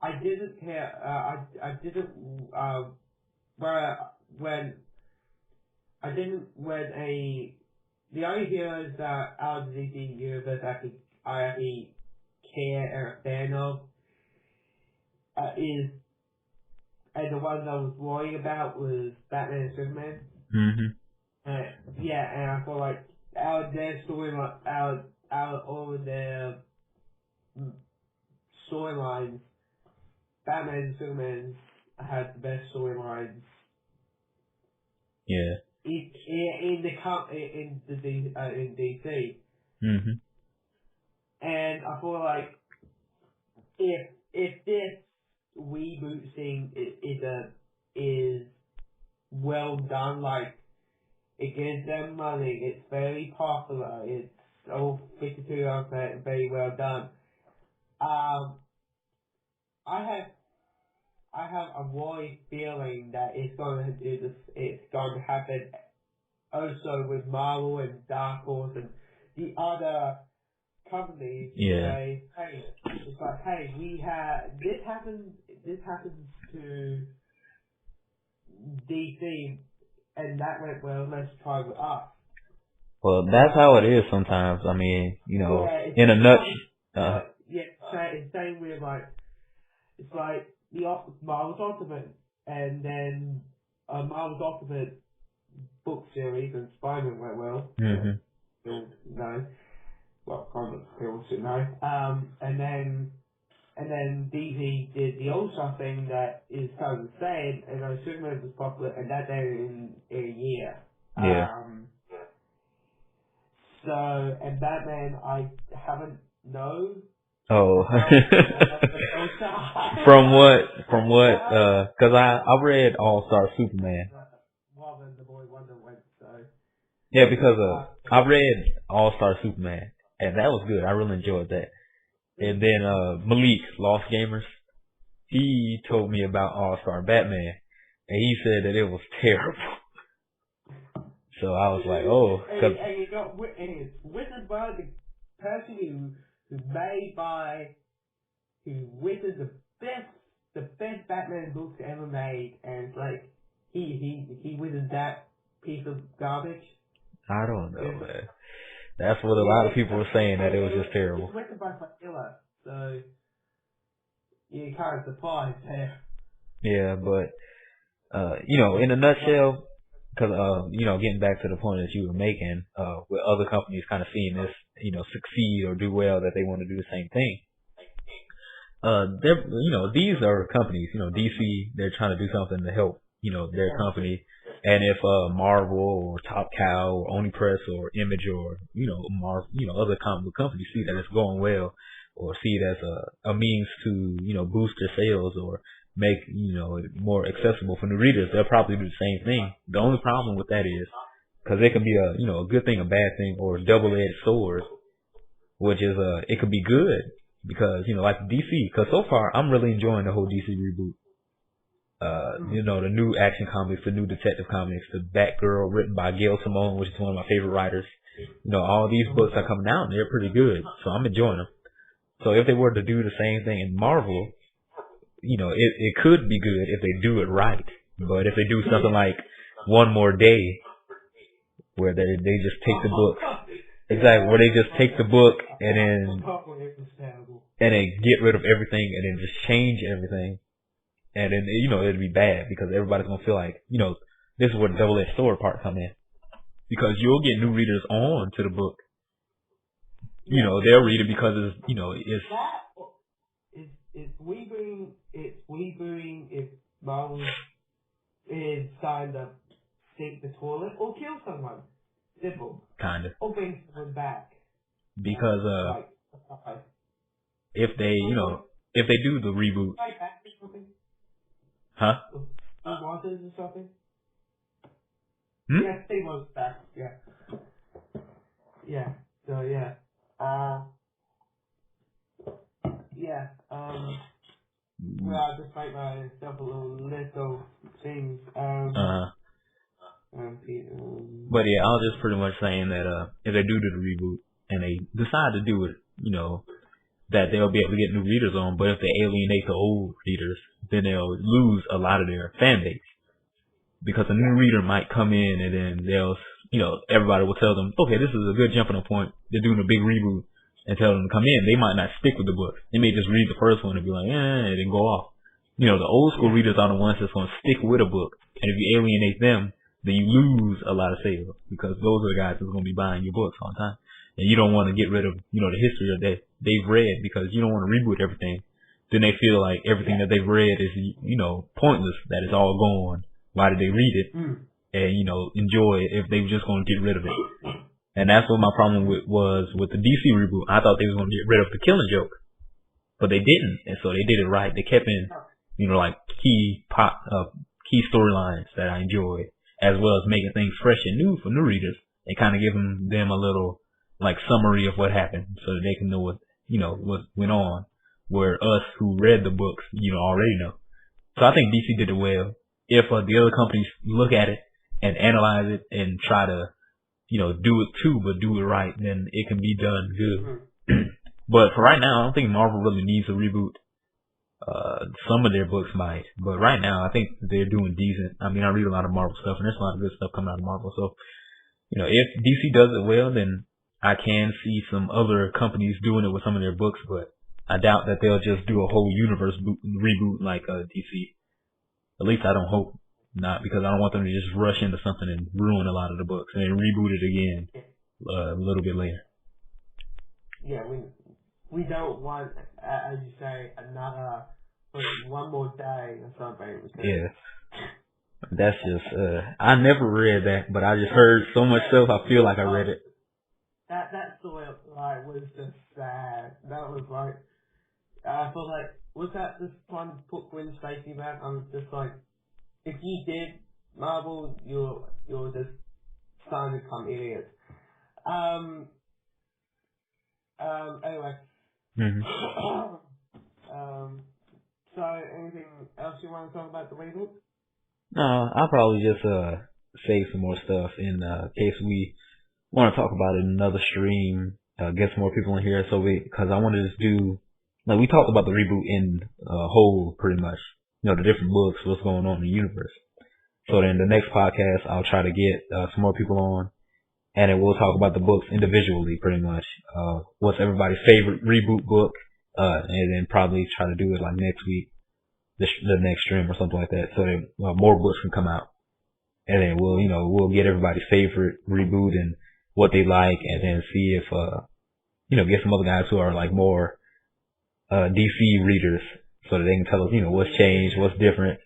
I didn't care. I didn't. When I didn't the only heroes that out of the DC universe I actually care and a fan of is, and the ones I was worrying about was Batman and Superman. Yeah, and I feel like out of their storyline, out of all of their storylines, Batman and Superman had the best storylines. Yeah. In DC. And I feel like if this reboot thing is well done, like it gives them money, it's very popular, it's all 52 hours very well done. I have a worried feeling that it's going to do this. It's going to happen also with Marvel and Dark Horse and the other companies. Yeah. Say, hey, it's like, hey, we have this happens. This happens to DC, and that went well. Let's try with us. Well, that's how it is sometimes. I mean, in a nutshell. Same with it's like the Marvel's Ultimate, and then Marvel's Ultimate book series and Spider-Man went well. Still no. Well, comics people should know. And then DC did the All-Star thing that is kind of the same, and Superman was popular, and that day in a year. Yeah. So, and Batman, I haven't known. Oh. From what? Because I read All-Star Superman. The boy Wonder went, so. Yeah, because I read All-Star Superman, and that was good. I really enjoyed that. And then Malik, Lost Gamers, he told me about All-Star Batman, and he said that it was terrible. So I was like, oh. And you got written by the person who written the best Batman books ever made, and it's like he written that piece of garbage. I don't know, man. That's what a lot of people were saying, that it was just terrible. It's written by Fatilla, so you're kind of surprised there. Yeah, but in a nutshell, because getting back to the point that you were making, with other companies kind of seeing this, succeed or do well, that they want to do the same thing. These are companies, DC, they're trying to do something to help, their company. And if Marvel or Top Cow or Onipress or Image or other comic book companies see that it's going well, or see it as a means to boost their sales or make it more accessible for new readers, they'll probably do the same thing. The only problem with that is because it can be a good thing, a bad thing, or a double-edged sword, which is it could be good because like DC. Because so far I'm really enjoying the whole DC reboot. The new Action Comics, the new Detective Comics, the Batgirl written by Gail Simone, which is one of my favorite writers. All these books are coming out and they're pretty good, so I'm enjoying them. So if they were to do the same thing in Marvel, it could be good if they do it right. But if they do something like One More Day, where they just take the book, exactly, where they just take the book and then get rid of everything and then just change everything. And then, it'd be bad because everybody's going to feel like, this is where the double-edged sword part come in. Because you'll get new readers on to the book. They'll read it because it's rebooting if Marvel is trying to sink the toilet or kill someone. Simple. Kind of. Or bring someone back. Because, if they do the reboot. Huh? Steve Rogers or something? Hmm? Yeah, Steve Rogers back, yeah. Yeah, so yeah. Well, I just make myself a little list of things. But yeah, I was just pretty much saying that if they do the reboot and they decide to do it, that they'll be able to get new readers on, but if they alienate the old readers, then they'll lose a lot of their fan base. Because a new reader might come in and then they'll, everybody will tell them, okay, this is a good jumping off point. They're doing a big reboot and tell them to come in. They might not stick with the book. They may just read the first one and be like, and then go off. The old school readers are the ones that's going to stick with a book. And if you alienate them, then you lose a lot of sales because those are the guys who's going to be buying your books all the time. And you don't want to get rid of, the history that they've read because you don't want to reboot everything. Then they feel like everything that they've read is, pointless, that it's all gone. Why did they read it and, enjoy it if they were just going to get rid of it? And that's what my problem was with the DC reboot. I thought they was going to get rid of the Killing Joke, but they didn't. And so they did it right. They kept in, like key storylines that I enjoyed, as well as making things fresh and new for new readers and kind of giving them a little like summary of what happened so that they can know what went on, where us who read the books, already know. So I think DC did it well. If the other companies look at it and analyze it and try to, do it too, but do it right, then it can be done good. But for right now, I don't think Marvel really needs a reboot. Some of their books might, but right now I think they're doing decent. I mean, I read a lot of Marvel stuff and there's a lot of good stuff coming out of Marvel. So, if DC does it well, then I can see some other companies doing it with some of their books, but I doubt that they'll just do a whole universe reboot like DC. At least I don't hope not, because I don't want them to just rush into something and ruin a lot of the books and then reboot it again a little bit later. Yeah, we don't want, as you say, another one more day or something. Yeah, that's just I never read that, but I just heard so much stuff. I feel like I read it. That story was just sad. That was like, I feel like, was that just trying to put Gwen Stacy back? I'm just like, if you did Marvel, you're just starting to become idiots. Anyway. So anything else you want to talk about the reboot? No, I'll probably just save some more stuff in case we want to talk about it in another stream. Get some more people in here, because I want to just do, like, we talked about the reboot in whole pretty much. The different books, what's going on in the universe. So then the next podcast, I'll try to get some more people on, and then we'll talk about the books individually, pretty much. What's everybody's favorite reboot book, and then probably try to do it like next week, the next stream or something like that, so that more books can come out. And then we'll get everybody's favorite reboot and what they like, and then see if get some other guys who are like more DC readers, so that they can tell us, what's changed, what's different,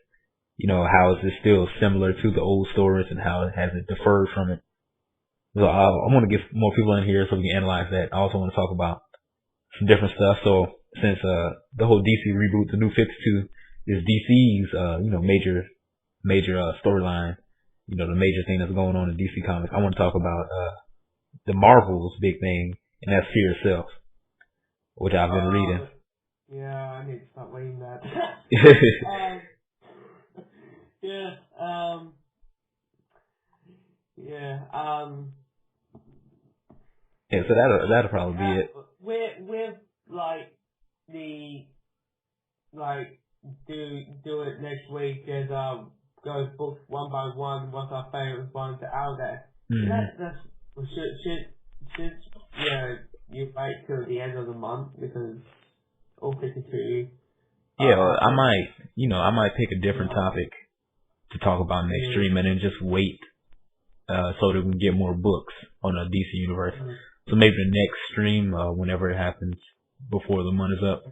how is it still similar to the old stories and how has it differed from it. So I want to get more people in here so we can analyze that. I also want to talk about some different stuff. So since the whole DC reboot, the New 52 is DC's major storyline, the major thing that's going on in DC Comics, I want to talk about the Marvel's big thing, and that's Fear Itself, which I've been reading. Yeah, I need to stop reading that. Yeah, so that'll probably be it. With do it next week and go books one by one. What's our favorite ones out there? Should you wait till the end of the month because all 52. Yeah, I might pick a different topic to talk about next stream, and then just wait so that we can get more books on the DC universe. So maybe the next stream, whenever it happens, before the month is up,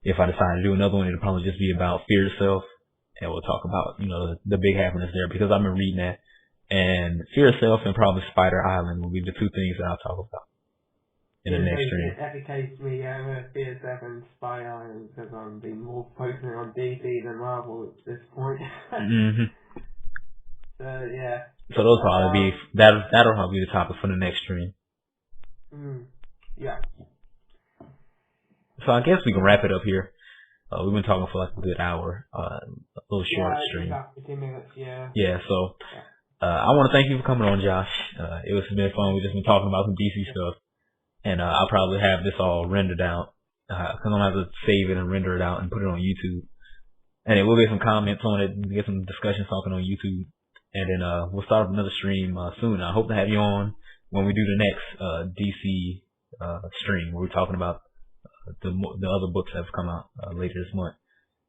if I decide to do another one, it'll probably just be about Fear Itself, and we'll talk about the big happenings there, because I've been reading that, and Fear Itself and probably Spider Island will be the two things that I'll talk about in the next stream. It educates me over Fear Itself and Spider Island, because I'm being more focusing on DC than Marvel at this point. So yeah. So those probably that'll probably be the topic for the next stream. Yeah. So I guess we can wrap it up here. We've been talking for like a good hour, a little short stream. About 15 minutes, yeah. Yeah, so I want to thank you for coming on, Josh. It was been fun. We've just been talking about some DC stuff, and I'll probably have this all rendered out Cause I'm gonna have to save it and render it out and put it on YouTube. And then we'll get some comments on it, and get some discussions talking on YouTube. And then, we'll start up another stream, soon. I hope to have you on when we do the next, DC, stream where we're talking about the other books that have come out, later this month.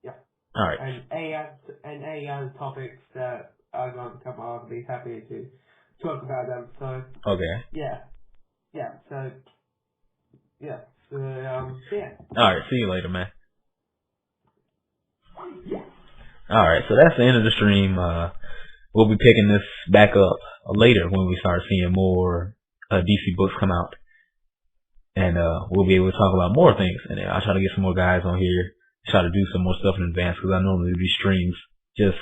Yeah. Alright. And any other topics that are going to come up, I'll be happy to talk about them. So. Okay. Yeah. Yeah. So. Yeah. So, yeah. Alright, see you later, man. Alright, so that's the end of the stream. We'll be picking this back up later when we start seeing more DC books come out. And we'll be able to talk about more things. And I'll try to get some more guys on here, try to do some more stuff in advance, because I normally do these streams just,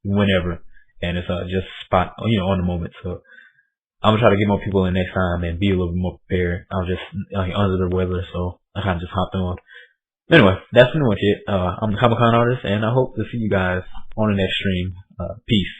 whenever. And it's just spot, on the moment. So I'm going to try to get more people in next time and be a little bit more prepared. I was just under the weather, so I kind of just hopped on. Anyway, that's pretty much it. I'm the ComicConartist, and I hope to see you guys on the next stream. Peace.